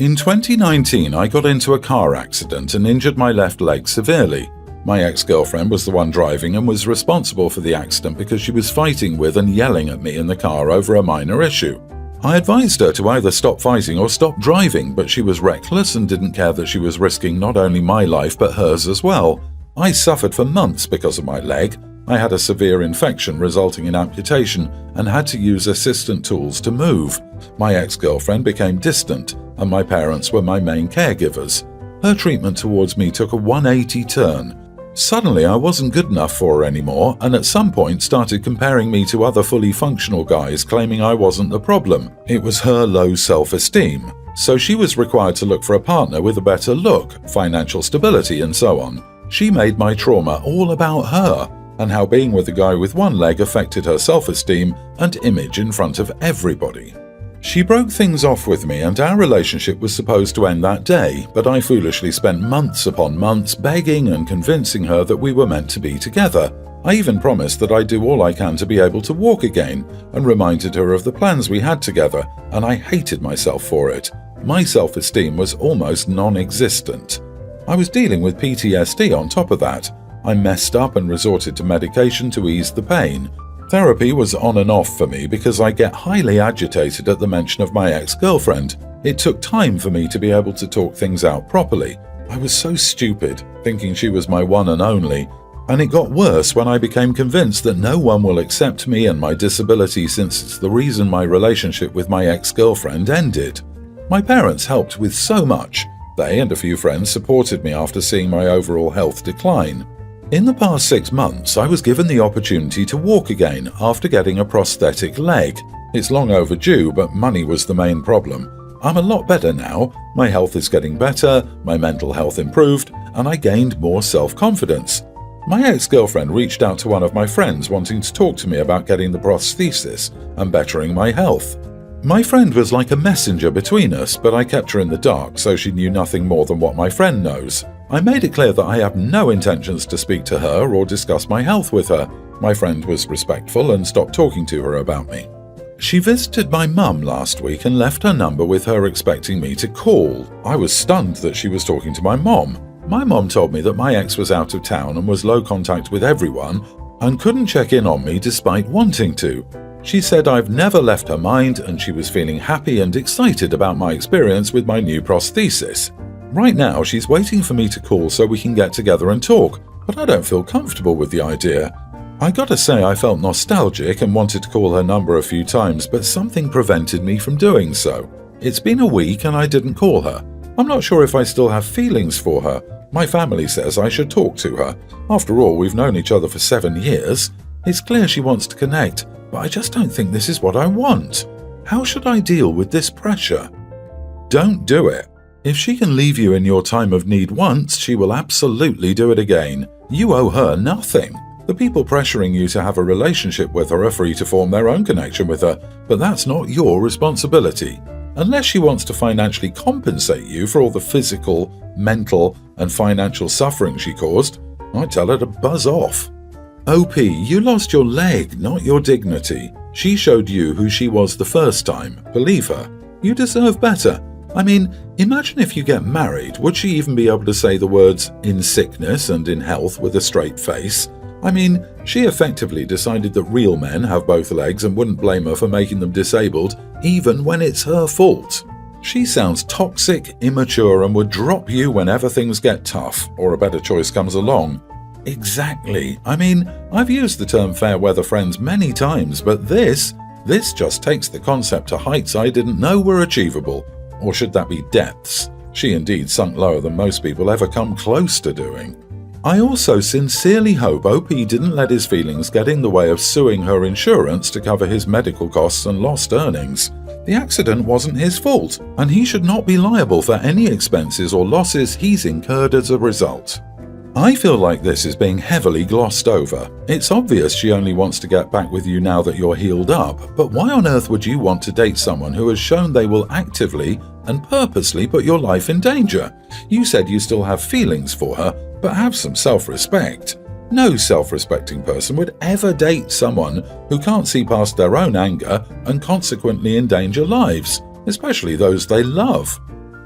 In 2019, I got into a car accident and injured my left leg severely. My ex-girlfriend was the one driving and was responsible for the accident because she was fighting with and yelling at me in the car over a minor issue. I advised her to either stop fighting or stop driving, but she was reckless and didn't care that she was risking not only my life but hers as well. I suffered for months because of my leg. I had a severe infection resulting in amputation and had to use assistant tools to move. My ex-girlfriend became distant, and my parents were my main caregivers. Her treatment towards me took a 180 turn. Suddenly I wasn't good enough for her anymore, and at some point started comparing me to other fully functional guys, claiming I wasn't the problem. It was her low self-esteem. So she was required to look for a partner with a better look, financial stability, and so on. She made my trauma all about her, and how being with a guy with one leg affected her self-esteem and image in front of everybody. She broke things off with me and our relationship was supposed to end that day, but I foolishly spent months upon months begging and convincing her that we were meant to be together. I even promised that I'd do all I can to be able to walk again and reminded her of the plans we had together, and I hated myself for it. My self-esteem was almost non-existent. I was dealing with PTSD on top of that. I messed up and resorted to medication to ease the pain. Therapy was on and off for me because I get highly agitated at the mention of my ex-girlfriend. It took time for me to be able to talk things out properly. I was so stupid, thinking she was my one and only, and it got worse when I became convinced that no one will accept me and my disability since it's the reason my relationship with my ex-girlfriend ended. My parents helped with so much. They and a few friends supported me after seeing my overall health decline. In the past 6 months, I was given the opportunity to walk again after getting a prosthetic leg. It's long overdue, but money was the main problem. I'm a lot better now, my health is getting better, my mental health improved, and I gained more self-confidence. My ex-girlfriend reached out to one of my friends wanting to talk to me about getting the prosthesis and bettering my health. My friend was like a messenger between us, but I kept her in the dark so she knew nothing more than what my friend knows. I made it clear that I have no intentions to speak to her or discuss my health with her. My friend was respectful and stopped talking to her about me. She visited my mum last week and left her number with her expecting me to call. I was stunned that she was talking to my mom. My mom told me that my ex was out of town and was low contact with everyone and couldn't check in on me despite wanting to. She said I've never left her mind and she was feeling happy and excited about my experience with my new prosthesis. Right now, she's waiting for me to call so we can get together and talk, but I don't feel comfortable with the idea. I gotta say I felt nostalgic and wanted to call her number a few times, but something prevented me from doing so. It's been a week and I didn't call her. I'm not sure if I still have feelings for her. My family says I should talk to her. After all, we've known each other for 7 years. It's clear she wants to connect, but I just don't think this is what I want. How should I deal with this pressure? Don't do it. If she can leave you in your time of need once, she will absolutely do it again. You owe her nothing. The people pressuring you to have a relationship with her are free to form their own connection with her, but that's not your responsibility. Unless she wants to financially compensate you for all the physical, mental, and financial suffering she caused, I'd tell her to buzz off. OP, you lost your leg, not your dignity. She showed you who she was the first time. Believe her. You deserve better. I mean, imagine if you get married, would she even be able to say the words "in sickness and in health" with a straight face? I mean, she effectively decided that real men have both legs and wouldn't blame her for making them disabled, even when it's her fault. She sounds toxic, immature, and would drop you whenever things get tough, or a better choice comes along. Exactly. I mean, I've used the term fair weather friends many times, but this just takes the concept to heights I didn't know were achievable. Or should that be depths? She indeed sunk lower than most people ever come close to doing. I also sincerely hope OP didn't let his feelings get in the way of suing her insurance to cover his medical costs and lost earnings. The accident wasn't his fault, and he should not be liable for any expenses or losses he's incurred as a result. I feel like this is being heavily glossed over. It's obvious she only wants to get back with you now that you're healed up, but why on earth would you want to date someone who has shown they will actively and purposely put your life in danger? You said you still have feelings for her, but have some self-respect. No self-respecting person would ever date someone who can't see past their own anger and consequently endanger lives, especially those they love.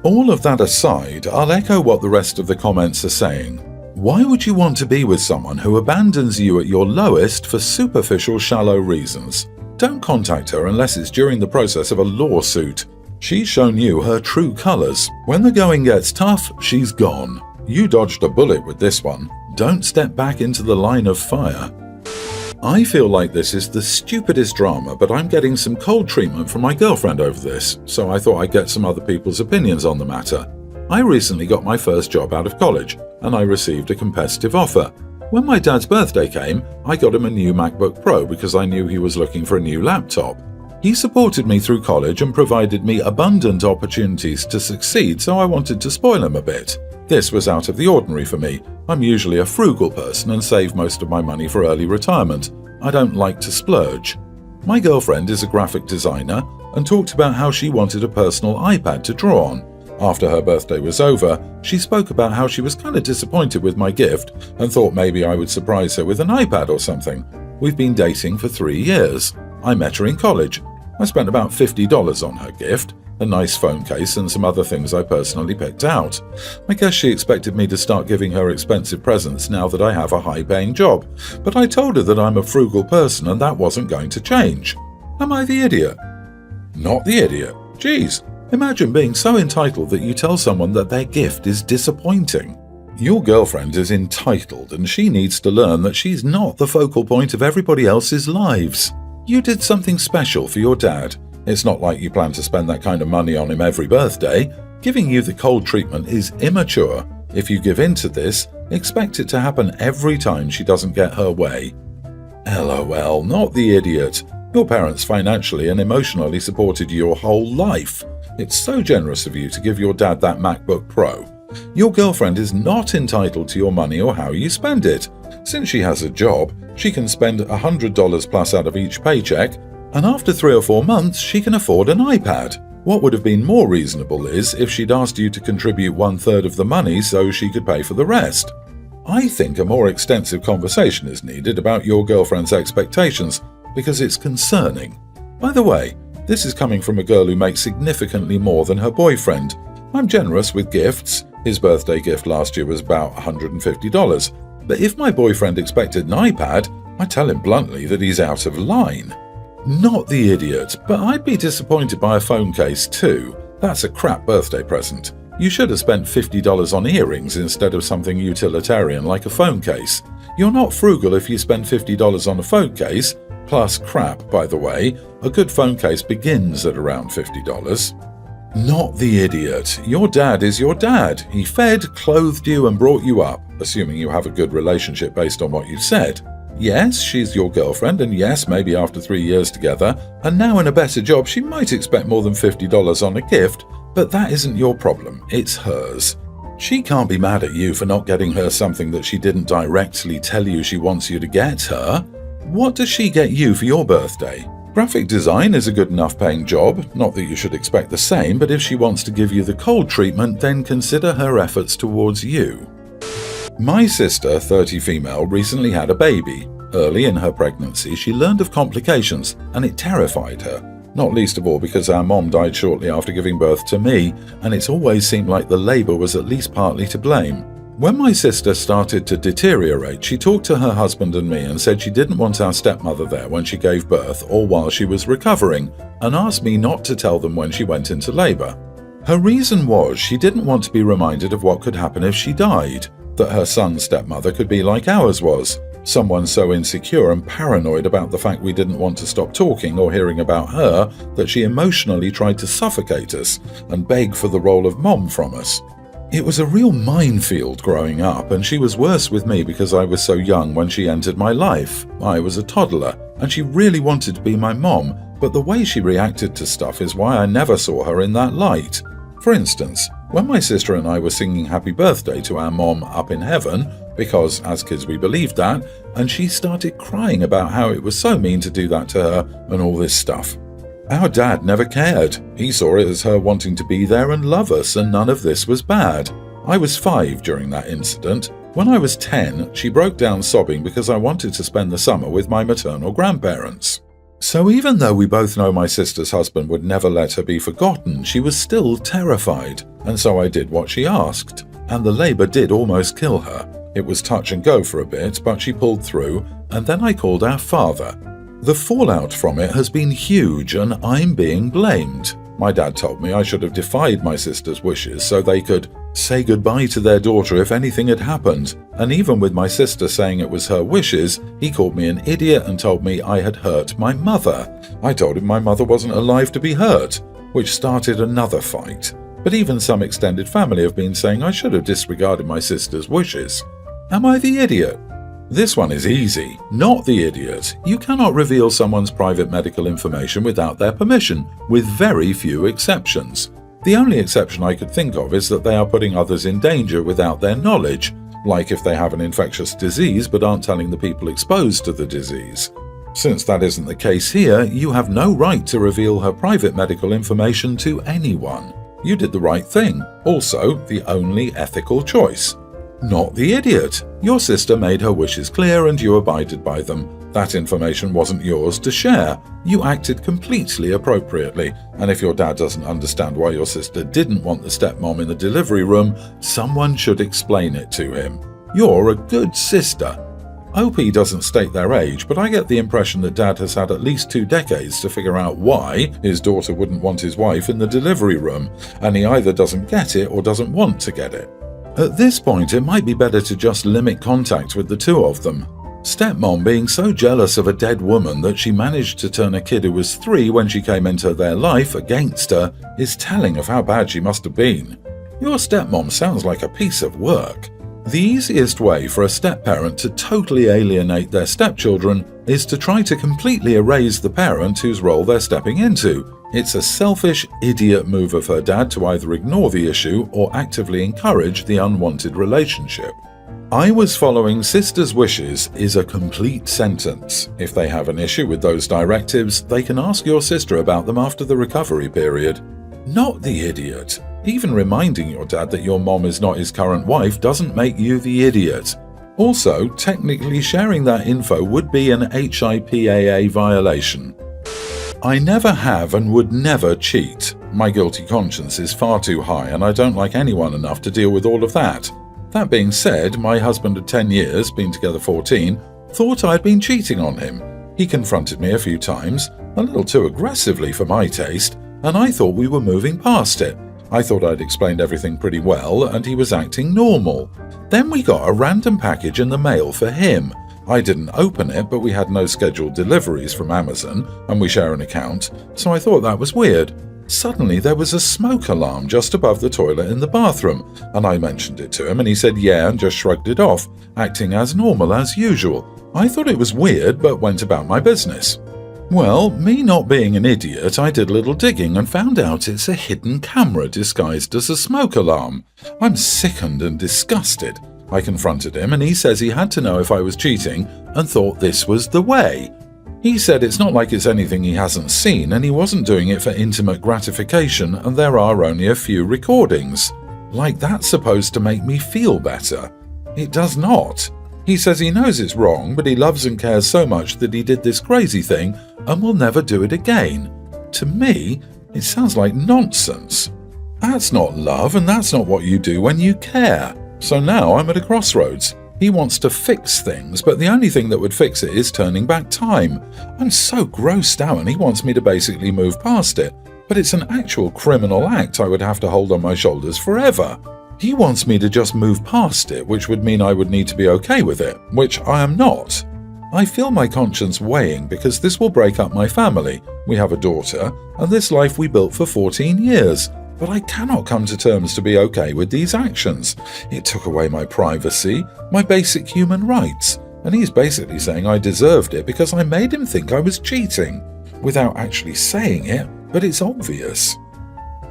All of that aside, I'll echo what the rest of the comments are saying. Why would you want to be with someone who abandons you at your lowest for superficial, shallow reasons? Don't contact her unless it's during the process of a lawsuit. She's shown you her true colors. When the going gets tough, she's gone. You dodged a bullet with this one. Don't step back into the line of fire. I feel like this is the stupidest drama, but I'm getting some cold treatment from my girlfriend over this, so I thought I'd get some other people's opinions on the matter. I recently got my first job out of college, and I received a competitive offer. When my dad's birthday came, I got him a new MacBook Pro because I knew he was looking for a new laptop. He supported me through college and provided me abundant opportunities to succeed, so I wanted to spoil him a bit. This was out of the ordinary for me. I'm usually a frugal person and save most of my money for early retirement. I don't like to splurge. My girlfriend is a graphic designer and talked about how she wanted a personal iPad to draw on. After her birthday was over, she spoke about how she was kind of disappointed with my gift and thought maybe I would surprise her with an iPad or something. We've been dating for 3 years. I met her in college. I spent about $50 on her gift, a nice phone case and some other things I personally picked out. I guess she expected me to start giving her expensive presents now that I have a high-paying job, but I told her that I'm a frugal person and that wasn't going to change. Am I the idiot? Not the idiot. Geez, imagine being so entitled that you tell someone that their gift is disappointing. Your girlfriend is entitled and she needs to learn that she's not the focal point of everybody else's lives. You did something special for your dad. It's not like you plan to spend that kind of money on him every birthday. Giving you the cold treatment is immature. If you give in to this, expect it to happen every time she doesn't get her way. LOL, not the idiot. Your parents financially and emotionally supported you your whole life. It's so generous of you to give your dad that MacBook Pro. Your girlfriend is not entitled to your money or how you spend it. Since she has a job, she can spend $100 plus out of each paycheck, and after 3 or 4 months, she can afford an iPad. What would have been more reasonable is if she'd asked you to contribute 1/3 of the money so she could pay for the rest. I think a more extensive conversation is needed about your girlfriend's expectations because it's concerning. By the way, this is coming from a girl who makes significantly more than her boyfriend. I'm generous with gifts. His birthday gift last year was about $150. But if my boyfriend expected an iPad, I tell him bluntly that he's out of line. Not the idiot, but I'd be disappointed by a phone case too. That's a crap birthday present. You should have spent $50 on earrings instead of something utilitarian like a phone case. You're not frugal if you spend $50 on a phone case, plus crap, by the way. A good phone case begins at around $50. Not the idiot. Your dad is your dad. He fed, clothed you and brought you up, assuming you have a good relationship based on what you've said. Yes, she's your girlfriend, and yes, maybe after 3 years together, and now in a better job, she might expect more than $50 on a gift, but that isn't your problem, it's hers. She can't be mad at you for not getting her something that she didn't directly tell you she wants you to get her. What does she get you for your birthday? Graphic design is a good enough paying job, not that you should expect the same, but if she wants to give you the cold treatment, then consider her efforts towards you. My sister, 30 female, recently had a baby. Early in her pregnancy, she learned of complications, and it terrified her. Not least of all because our mom died shortly after giving birth to me, and it's always seemed like the labour was at least partly to blame. When my sister started to deteriorate, she talked to her husband and me and said she didn't want our stepmother there when she gave birth or while she was recovering, and asked me not to tell them when she went into labour. Her reason was she didn't want to be reminded of what could happen if she died. That her son's stepmother could be like ours was, someone so insecure and paranoid about the fact we didn't want to stop talking or hearing about her that she emotionally tried to suffocate us and beg for the role of mom from us. It was a real minefield growing up, and she was worse with me because I was so young when she entered my life. I was a toddler, and she really wanted to be my mom, but the way she reacted to stuff is why I never saw her in that light. For instance, when my sister and I were singing happy birthday to our mom up in heaven, because as kids we believed that, and she started crying about how it was so mean to do that to her and all this stuff. Our dad never cared. He saw it as her wanting to be there and love us, and none of this was bad. I was 5 during that incident. When I was 10, she broke down sobbing because I wanted to spend the summer with my maternal grandparents. So even though we both know my sister's husband would never let her be forgotten, she was still terrified, and so I did what she asked, and the labour did almost kill her. It was touch and go for a bit, but she pulled through, and then I called our father. The fallout from it has been huge, and I'm being blamed. My dad told me I should have defied my sister's wishes so they could say goodbye to their daughter if anything had happened, and even with my sister saying it was her wishes, he called me an idiot and told me I had hurt my mother. I told him my mother wasn't alive to be hurt, which started another fight. But even some extended family have been saying I should have disregarded my sister's wishes. Am I the idiot? This one is easy. Not the idiot. You cannot reveal someone's private medical information without their permission, with very few exceptions. The only exception I could think of is that they are putting others in danger without their knowledge, like if they have an infectious disease but aren't telling the people exposed to the disease. Since that isn't the case here, you have no right to reveal her private medical information to anyone. You did the right thing. Also, the only ethical choice. Not the idiot. Your sister made her wishes clear and you abided by them. That information wasn't yours to share. You acted completely appropriately, and if your dad doesn't understand why your sister didn't want the stepmom in the delivery room, someone should explain it to him. You're a good sister. OP doesn't state their age, but I get the impression that Dad has had at least 2 decades to figure out why his daughter wouldn't want his wife in the delivery room, and he either doesn't get it or doesn't want to get it. At this point, it might be better to just limit contact with the two of them. Stepmom being so jealous of a dead woman that she managed to turn a kid who was 3 when she came into their life against her is telling of how bad she must have been. Your stepmom sounds like a piece of work. The easiest way for a step-parent to totally alienate their stepchildren is to try to completely erase the parent whose role they're stepping into. It's a selfish, idiot move of her dad to either ignore the issue or actively encourage the unwanted relationship. I was following sister's wishes is a complete sentence. If they have an issue with those directives, they can ask your sister about them after the recovery period. Not the idiot. Even reminding your dad that your mom is not his current wife doesn't make you the idiot. Also, technically sharing that info would be an HIPAA violation. I never have and would never cheat. My guilty conscience is far too high and I don't like anyone enough to deal with all of that. That being said, my husband of 10 years, been together 14, thought I'd been cheating on him. He confronted me a few times, a little too aggressively for my taste, and I thought we were moving past it. I thought I'd explained everything pretty well and he was acting normal. Then we got a random package in the mail for him. I didn't open it, but we had no scheduled deliveries from Amazon and we share an account, so I thought that was weird. Suddenly there was a smoke alarm just above the toilet in the bathroom, and I mentioned it to him and he said yeah and just shrugged it off, acting as normal as usual. I thought it was weird but went about my business. Well, me not being an idiot, I did a little digging and found out it's a hidden camera disguised as a smoke alarm. I'm sickened and disgusted. I confronted him and he says he had to know if I was cheating and thought this was the way. He said it's not like it's anything he hasn't seen and he wasn't doing it for intimate gratification and there are only a few recordings. Like that's supposed to make me feel better. It does not. He says he knows it's wrong, but he loves and cares so much that he did this crazy thing and will never do it again. To me, it sounds like nonsense. That's not love and that's not what you do when you care. So now I'm at a crossroads. He wants to fix things, but the only thing that would fix it is turning back time. I'm so grossed out and he wants me to basically move past it, but it's an actual criminal act I would have to hold on my shoulders forever. He wants me to just move past it, which would mean I would need to be okay with it, which I am not. I feel my conscience weighing because this will break up my family. We have a daughter, and this life we built for 14 years. But I cannot come to terms to be okay with these actions. It took away my privacy, my basic human rights, and he's basically saying I deserved it because I made him think I was cheating. Without actually saying it, but it's obvious.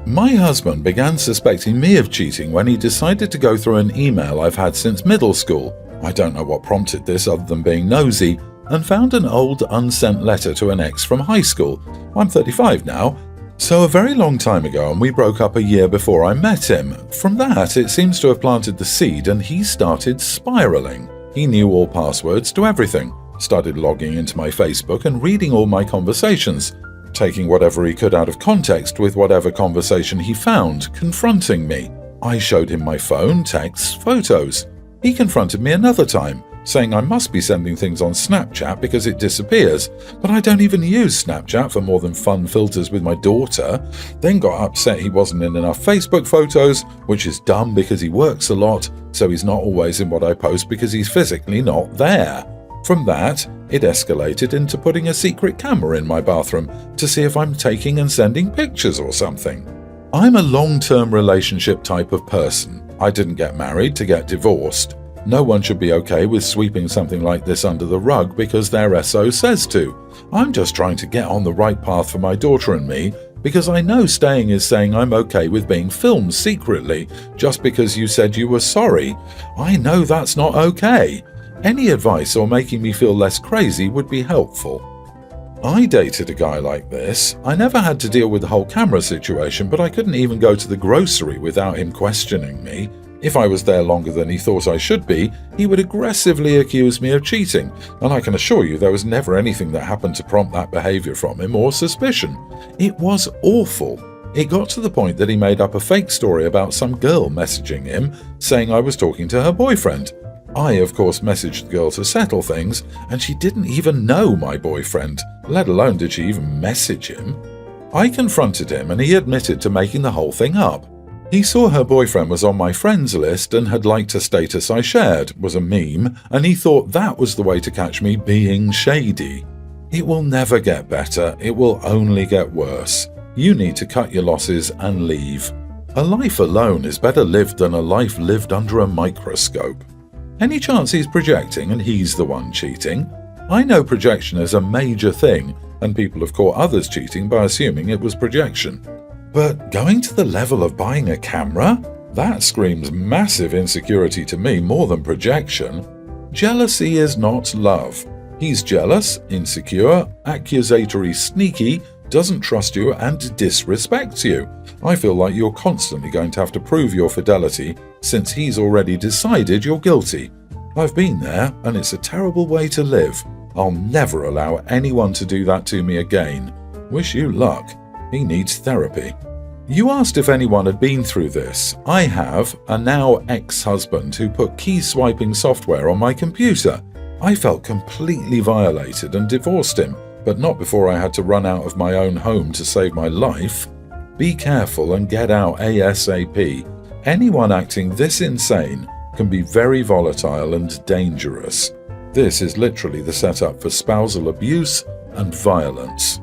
My husband began suspecting me of cheating when he decided to go through an email I've had since middle school. I don't know what prompted this other than being nosy, and found an old unsent letter to an ex from high school. I'm 35 now, so a very long time ago, and we broke up a year before I met him. From that, it seems to have planted the seed and he started spiraling. He knew all passwords to everything. started logging into my Facebook and reading all my conversations, taking whatever he could out of context with whatever conversation he found, confronting me. I showed him my phone, texts, photos. He confronted me another time, saying I must be sending things on Snapchat because it disappears, but I don't even use Snapchat for more than fun filters with my daughter. Then got upset he wasn't in enough Facebook photos, which is dumb because he works a lot, so he's not always in what I post because he's physically not there. From that, it escalated into putting a secret camera in my bathroom to see if I'm taking and sending pictures or something. I'm a long-term relationship type of person. I didn't get married to get divorced. No one should be okay with sweeping something like this under the rug because their SO says to. I'm just trying to get on the right path for my daughter and me because I know staying is saying I'm okay with being filmed secretly just because you said you were sorry. I know that's not okay. Any advice or making me feel less crazy would be helpful. I dated a guy like this. I never had to deal with the whole camera situation, but I couldn't even go to the grocery without him questioning me. If I was there longer than he thought I should be, he would aggressively accuse me of cheating, and I can assure you there was never anything that happened to prompt that behavior from him or suspicion. It was awful. It got to the point that he made up a fake story about some girl messaging him, saying I was talking to her boyfriend. I, of course, messaged the girl to settle things, and she didn't even know my boyfriend, let alone did she even message him. I confronted him and he admitted to making the whole thing up. He saw her boyfriend was on my friends list and had liked a status I shared, was a meme, and he thought that was the way to catch me being shady. It will never get better, it will only get worse. You need to cut your losses and leave. A life alone is better lived than a life lived under a microscope. Any chance he's projecting and he's the one cheating? I know projection is a major thing, and people have caught others cheating by assuming it was projection. But going to the level of buying a camera? That screams massive insecurity to me more than projection. Jealousy is not love. He's jealous, insecure, accusatory, sneaky, doesn't trust you and disrespects you. I feel like you're constantly going to have to prove your fidelity since he's already decided you're guilty. I've been there and it's a terrible way to live. I'll never allow anyone to do that to me again. Wish you luck. He needs therapy. You asked if anyone had been through this. I have, a now ex-husband who put key swiping software on my computer. I felt completely violated and divorced him, but not before I had to run out of my own home to save my life. Be careful and get out ASAP. Anyone acting this insane can be very volatile and dangerous. This is literally the setup for spousal abuse and violence.